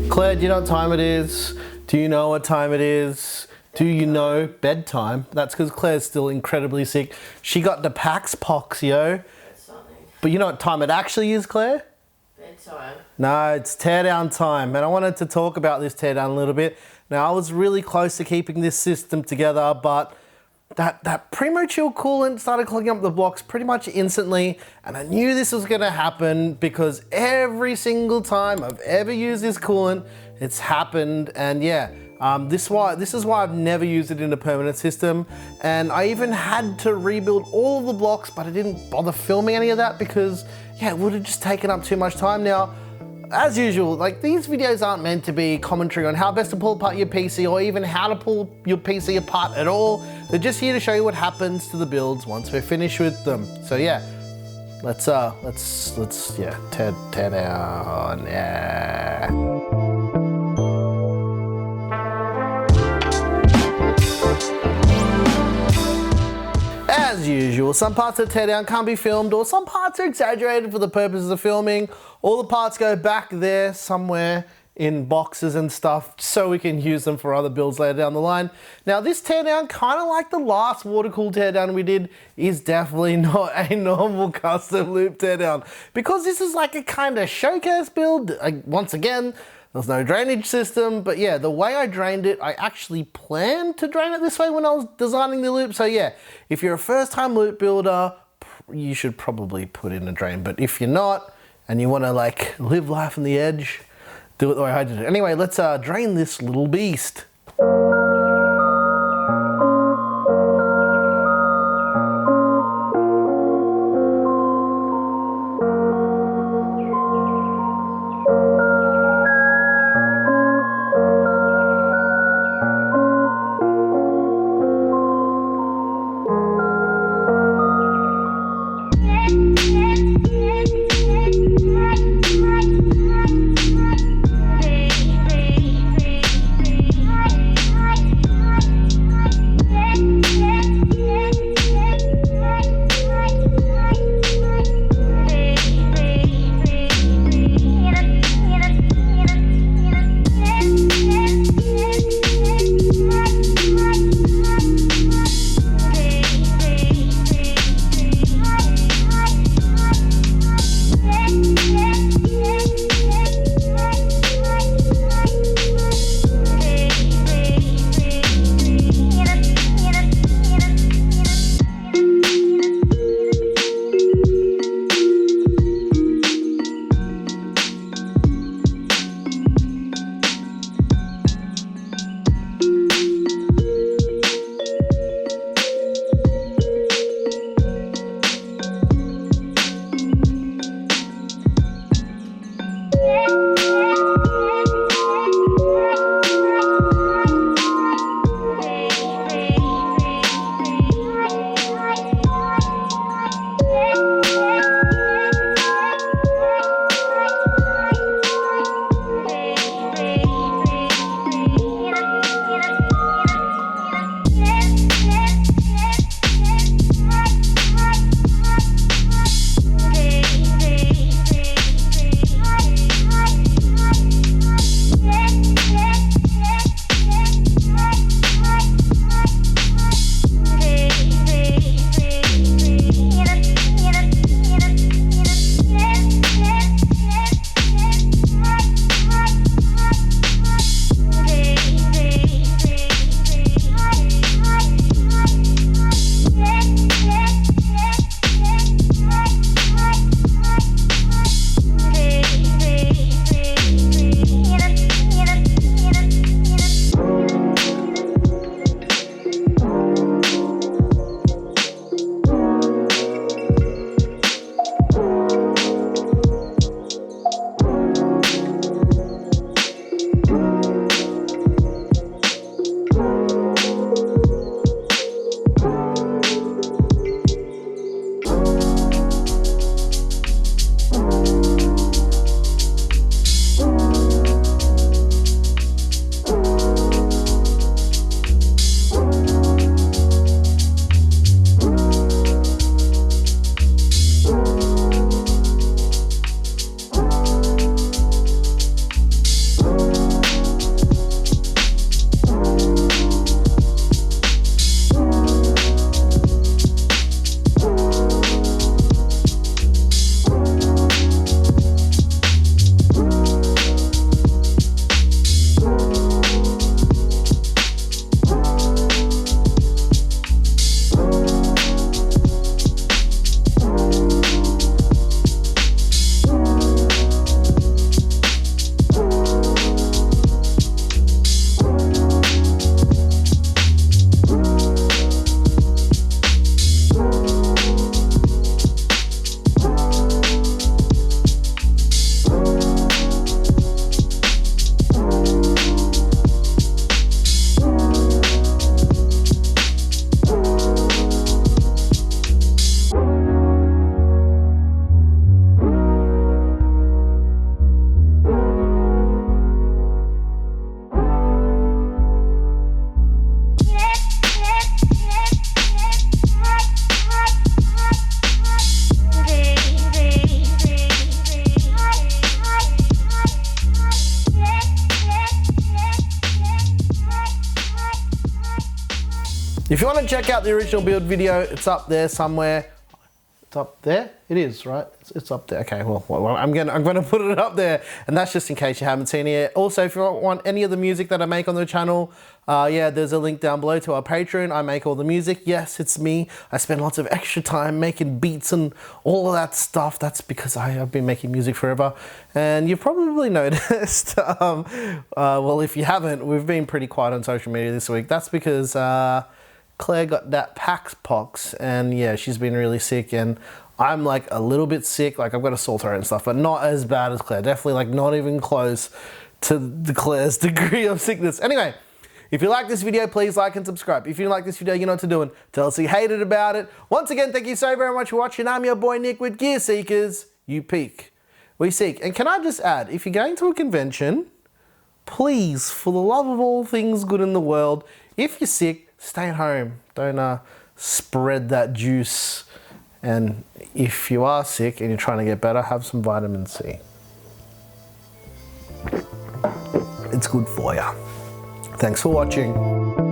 Claire, do you know what time it is? Do you know what time it is? Do you know bedtime? That's because Claire's still incredibly sick. She got the Pax Pox, yo. But you know what time it actually is, Claire? Bedtime. No, it's teardown time. And I wanted to talk about this teardown a little bit. Now, I was really close to keeping this system together, but that Primochill coolant started clogging up the blocks pretty much instantly, and I knew this was gonna happen because every single time I've ever used this coolant, it's happened. And yeah, this is why I've never used it in a permanent system. And I even had to rebuild all of the blocks, but I didn't bother filming any of that because yeah, it would have just taken up too much time. Now, as usual, like, these videos aren't meant to be commentary on how best to pull apart your PC or even how to pull your PC apart at all. They're just here to show you what happens to the builds once we're finished with them. So yeah, let's tear down, yeah. As usual, some parts of the teardown can't be filmed, or some parts are exaggerated for the purposes of filming. All the parts go back there somewhere in boxes and stuff so we can use them for other builds later down the line. Now, this teardown, kind of like the last water-cooled teardown we did, is definitely not a normal custom loop teardown, because this is like a kind of showcase build. Once again, there's no drainage system, but yeah, the way I drained it, I actually planned to drain it this way when I was designing the loop. So yeah, if you're a first-time loop builder, you should probably put in a drain. But if you're not, and you want to like live life on the edge, do it the way I did it. Anyway, let's drain this little beast. If you want to check out the original build video, it's up there somewhere. It's up there? It is, right? It's up there. Okay, well, I'm gonna put it up there, and that's just in case you haven't seen it yet. Also, if you want any of the music that I make on the channel, yeah, there's a link down below to our Patreon. I make all the music. Yes, it's me. I spend lots of extra time making beats and all of that stuff. That's because I have been making music forever, and you've probably noticed. Well, if you haven't, we've been pretty quiet on social media this week. That's because Claire got that Pax pox, and yeah, she's been really sick, and I'm like a little bit sick. Like I've got a sore throat and stuff, but not as bad as Claire. Definitely like not even close to the Claire's degree of sickness. Anyway, if you like this video, please like and subscribe. If you like this video, you know what to do, and tell us you hated about it. Once again, thank you so very much for watching. I'm your boy Nick with Gear Seekers. You peak, we seek. And can I just add, if you're going to a convention, please, for the love of all things good in the world, if you're sick, stay at home. Don't spread that juice. And if you are sick and you're trying to get better, have some vitamin C. It's good for you. Thanks for watching.